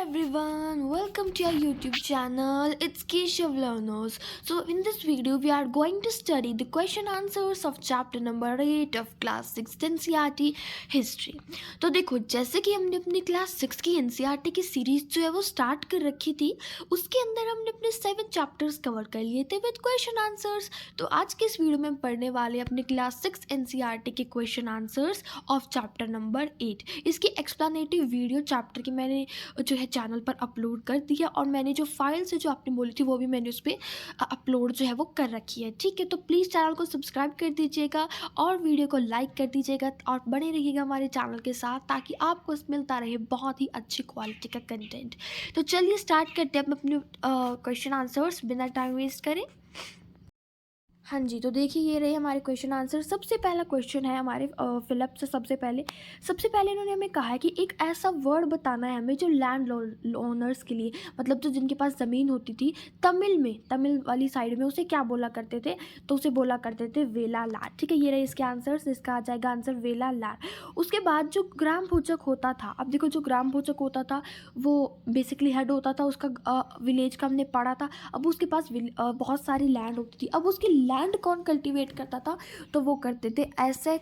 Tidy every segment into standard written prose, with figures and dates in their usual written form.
everyone, welcome to our YouTube channel. It's Keshav Learners. So in this video we are going to study the question answers of chapter number 8 of class 6 NCERT history. तो देखो, जैसे कि हमने अपनी class 6 की NCERT की series जो है वो स्टार्ट कर रखी थी, उसके अंदर हमने अपने 7 चैप्टर्स कवर कर लिए थे विद क्वेश्चन आंसर्स. तो आज के इस वीडियो में हम पढ़ने वाले अपने क्लास 6 NCERT के question answers of chapter number 8. इसकी एक्सप्लेनेटिव वीडियो चैप्टर की मैंने जो है चैनल पर अपलोड कर दिया, और मैंने जो फाइल्स है जो आपने बोली थी वो भी मैंने उस पर अपलोड जो है वो कर रखी है. ठीक है, तो प्लीज़ चैनल को सब्सक्राइब कर दीजिएगा और वीडियो को लाइक कर दीजिएगा और बने रहिएगा हमारे चैनल के साथ, ताकि आपको मिलता रहे बहुत ही अच्छी क्वालिटी का कंटेंट. तो चलिए स्टार्ट करते हैं अपने क्वेश्चन आंसर्स बिना टाइम वेस्ट करें. हाँ जी, तो देखिए ये रहे हमारे क्वेश्चन आंसर. सबसे पहला क्वेश्चन है हमारे फिलिप से. सबसे पहले इन्होंने हमें कहा है कि एक ऐसा वर्ड बताना है हमें जो लैंड ओनर्स के लिए, मतलब जो जिनके पास ज़मीन होती थी, तमिल वाली साइड में उसे क्या बोला करते थे, तो उसे बोला करते थे वेला लार. ठीक है, ये रहे इसके आंसर्स. इसका आ जाएगा आंसर वेला लार. उसके बाद जो ग्राम भोजक होता था, अब देखो जो ग्राम भोजक होता था वो बेसिकली हेड होता था उसका विलेज का, हमने पढ़ा था. अब उसके पास बहुत सारी लैंड होती थी. अब उसकी लैंड कौन कल्टीवेट करता था, तो वो करते थे ऐसा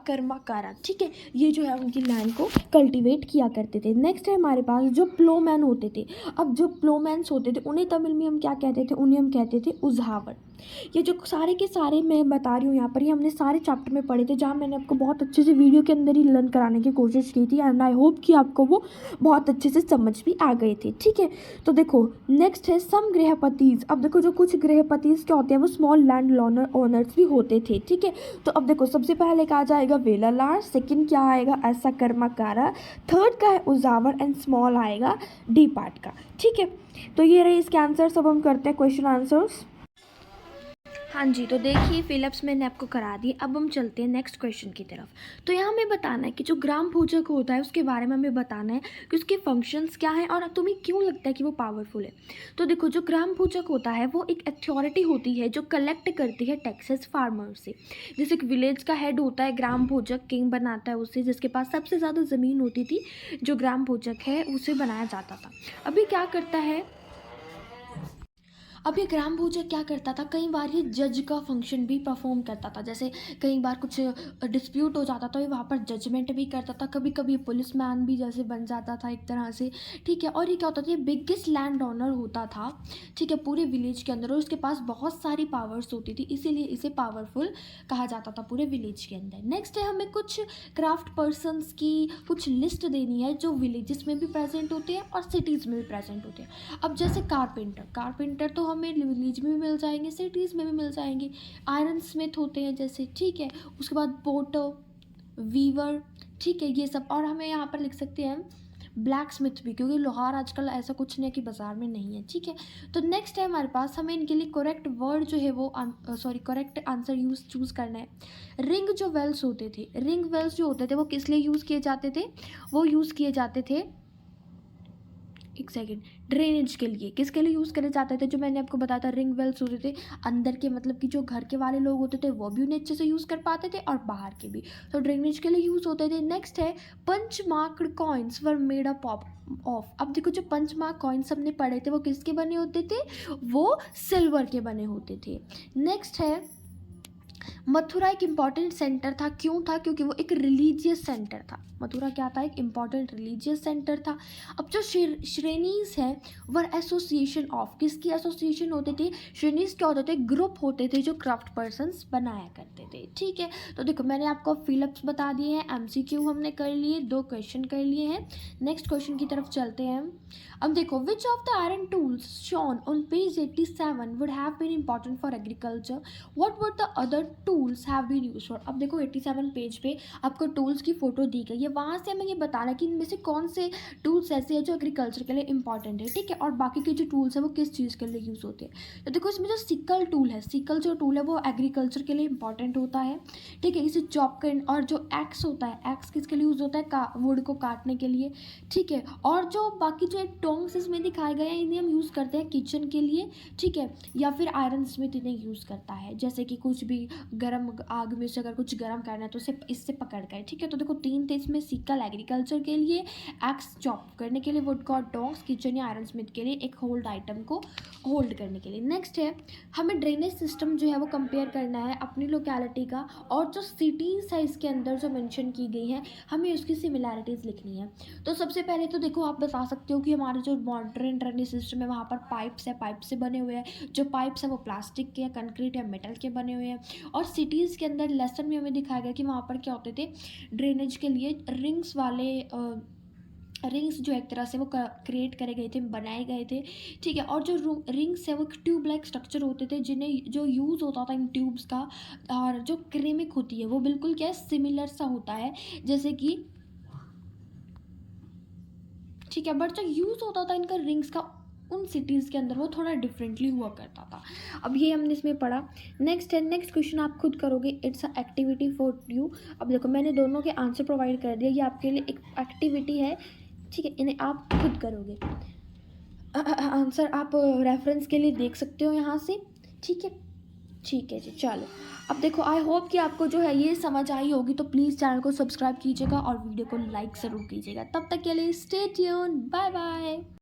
कर्माकारा. ठीक है, ये जो है उनकी लैंड को कल्टीवेट किया करते थे. नेक्स्ट है हमारे पास जो प्लोमैन होते थे. अब जो प्लोमैन्स होते थे उन्हें तमिल में हम क्या कहते थे, उन्हें हम कहते थे उजावर. ये जो सारे के सारे मैं बता रही हूँ यहाँ पर, ये हमने सारे चैप्टर में पढ़े थे, जहाँ मैंने आपको बहुत अच्छे से वीडियो के अंदर ही लर्न कराने की कोशिश की थी, एंड आई होप कि आपको वो बहुत अच्छे से समझ भी आ गए थे. ठीक है, तो देखो नेक्स्ट है सम गृहपतिज. अब देखो जो कुछ गृहपतिज क्या होते हैं, वो स्मॉल लैंड ओनर्स भी होते थे. ठीक है, तो अब देखो सबसे पहले का आ जाएगा वेलालार, सेकंड क्या आएगा ऐसा कर्माकारा, थर्ड का है उजावर, एंड स्मॉल आएगा डी पार्ट का. ठीक है, तो ये रहे इसके आंसर्स. अब हम करते हैं क्वेश्चन आंसर्स. हाँ जी, तो देखिए फिलिप्स मैंने आपको करा दी. अब हम चलते हैं नेक्स्ट क्वेश्चन की तरफ. तो यहाँ हमें बताना है कि जो ग्राम भोजक होता है उसके बारे में हमें बताना है कि उसके फंक्शंस क्या हैं और तुम्हें क्यों लगता है कि वो पावरफुल है. तो देखो जो ग्राम भोजक होता है वो एक अथॉरिटी होती है जो कलेक्ट करती है टैक्सेस फार्मर से. जैसे एक विलेज का हेड होता है ग्राम भोजक, किंग बनाता है उससे, जिसके पास सबसे ज़्यादा ज़मीन होती थी, जो ग्राम भोजक है उसे बनाया जाता था. अभी क्या करता है, अब ये ग्राम भोजक क्या करता था, कई बार ये जज का फंक्शन भी परफॉर्म करता था. जैसे कई बार कुछ डिस्प्यूट हो जाता था, ये वहाँ पर जजमेंट भी करता था. कभी कभी पुलिस मैन भी जैसे बन जाता था एक तरह से. ठीक है, और ये क्या होता था, ये बिगेस्ट लैंड ओनर होता था. ठीक है, पूरे विलेज के अंदर, और उसके पास बहुत सारी पावर्स होती थी, इसीलिए इसे पावरफुल कहा जाता था पूरे विलेज के अंदर. नेक्स्ट है हमें कुछ क्राफ्ट पर्सनस की कुछ लिस्ट देनी है जो विलेजेस में भी प्रेजेंट होते हैं और सिटीज़ में भी प्रेजेंट होते हैं. अब जैसे कारपेंटर तो हमें विलेज में भी मिल जाएंगे, सिटीज़ में भी मिल जाएंगे. आयरन स्मिथ होते हैं जैसे. ठीक है, उसके बाद पोटर, वीवर. ठीक है, ये सब. और हमें यहाँ पर लिख सकते हैं ब्लैक स्मिथ भी, क्योंकि लोहार आजकल ऐसा कुछ नहीं है कि बाजार में नहीं है. ठीक है, तो नेक्स्ट है हमारे पास, हमें इनके लिए करेक्ट वर्ड जो है वो करेक्ट आंसर चूज़ करना है. रिंग जो वेल्स होते थे, रिंग वेल्स जो होते थे वो किस लिए यूज़ किए जाते थे, वो यूज़ किए जाते थे, एक सेकेंड, ड्रेनेज के लिए. किसके लिए यूज़ करे जाते थे, जो मैंने आपको बताया था रिंग वेल्स होते थे अंदर के, मतलब कि जो घर के वाले लोग होते थे वो भी उन्हें अच्छे से यूज़ कर पाते थे और बाहर के भी, तो ड्रेनेज के लिए यूज़ होते थे. नेक्स्ट है punch marked coins were made up of. अब देखो जो पंच मार्क कॉइन्स हमने पढ़े थे वो किसके बने होते थे, वो सिल्वर के बने होते थे. नेक्स्ट है मथुरा एक इम्पॉर्टेंट सेंटर था. क्यों था, क्योंकि वो एक रिलीजियस सेंटर था. मथुरा क्या था, एक इम्पॉर्टेंट रिलीजियस सेंटर था. अब जो श्रेणीज हैं वर एसोसिएशन ऑफ, किसकी एसोसिएशन होते थे, श्रेणीज क्या होते थे, ग्रुप होते थे जो क्राफ्ट पर्सन्स बनाया करते थे. ठीक है, तो देखो मैंने आपको फिलिप्स बता दिए हैं, एमसीक्यू हमने कर लिए, 2 क्वेश्चन कर लिए हैं. नेक्स्ट क्वेश्चन की तरफ चलते हैं. अब देखो which of the iron tools shown on page 87 would have been important for agriculture, what would the other tools have been used for. अब देखो 87 पेज पे आपको टूल्स की फोटो दी गई है, वहाँ से हमें ये बताना है कि इनमें से कौन से टूल्स ऐसे हैं जो एग्रीकल्चर के लिए इंपॉर्टेंट है. ठीक है, और बाकी के जो टूल्स हैं वो किस चीज़ के लिए यूज़ होते हैं. तो देखो इसमें जो सिकल टूल है, सिकल जो टूल है वो एग्रीकल्चर के लिए इंपॉर्टेंट होता है. ठीक है, इसे चॉप कर, और जो एक्स होता है, एक्स किसके लिए यूज़ होता है, वुड को काटने के लिए. ठीक है, और जो बाकी जो टोंग्स इसमें दिखाए गए हैं इन्हें हम यूज़ करते हैं किचन के लिए. ठीक है, या फिर आयरन स्मिथ इन्हें यूज़ करता है, जैसे कि कुछ भी गर्म आग में से अगर कुछ गर्म करना है तो उसे इससे पकड़ कर, ठीक है। तो देखो 3 थे इसमें, सिकल एग्रीकल्चर के लिए, एक्स चॉप करने के लिए, वुड कॉट डॉग्स किचन या आयरन स्मिथ के लिए, एक होल्ड आइटम को होल्ड करने के लिए। नेक्स्ट है, हमें ड्रेनेज सिस्टम जो है वो कंपेयर करना है अपनी लोकेलिटी का और जो सिटीज़ है इसके अंदर जो मेंशन की गई है, हमें उसकी सिमिलैरिटीज़ लिखनी है। तो सबसे पहले तो देखो आप बता सकते हो कि हमारे जो मॉडर्न ड्रेनेज सिस्टम है वहाँ पर पाइप्स है, पाइप से बने हुए हैं। जो पाइप्स हैं वो प्लास्टिक के या कंक्रीट या मेटल के बने हुए हैं। और सिटीज़ के अंदर लेसन में हमें दिखाया गया कि वहाँ पर क्या होते थे, ड्रेनेज के लिए रिंग्स वाले रिंग्स जो एक तरह से वो क्रिएट करे गए थे, बनाए गए थे, ठीक है। और जो रिंग्स है वो ट्यूब लाइक स्ट्रक्चर होते थे, जिन्हें जो यूज़ होता था इन ट्यूब्स का, और जो क्रेमिक होती है वो बिल्कुल क्या है, सिमिलर सा होता है जैसे कि, ठीक है। बट जो यूज़ होता था इनका रिंग्स का उन सिटीज़ के अंदर वो थोड़ा डिफरेंटली हुआ करता था। अब ये हमने इसमें पढ़ा। नेक्स्ट है, नेक्स्ट क्वेश्चन आप खुद करोगे, it's a activity for you. अब देखो मैंने दोनों के आंसर प्रोवाइड कर दिया, ये आपके लिए एक एक्टिविटी है, ठीक है। इन्हें आप खुद करोगे। आंसर आप रेफरेंस के लिए देख सकते हो यहाँ से, ठीक है। ठीक है जी, चलो। अब देखो आई होप कि आपको जो है ये समझ आई होगी, तो प्लीज़ चैनल को सब्सक्राइब कीजिएगा और वीडियो को लाइक ज़रूर कीजिएगा। तब तक के लिए स्टे ट्यून्ड, बाय बाय।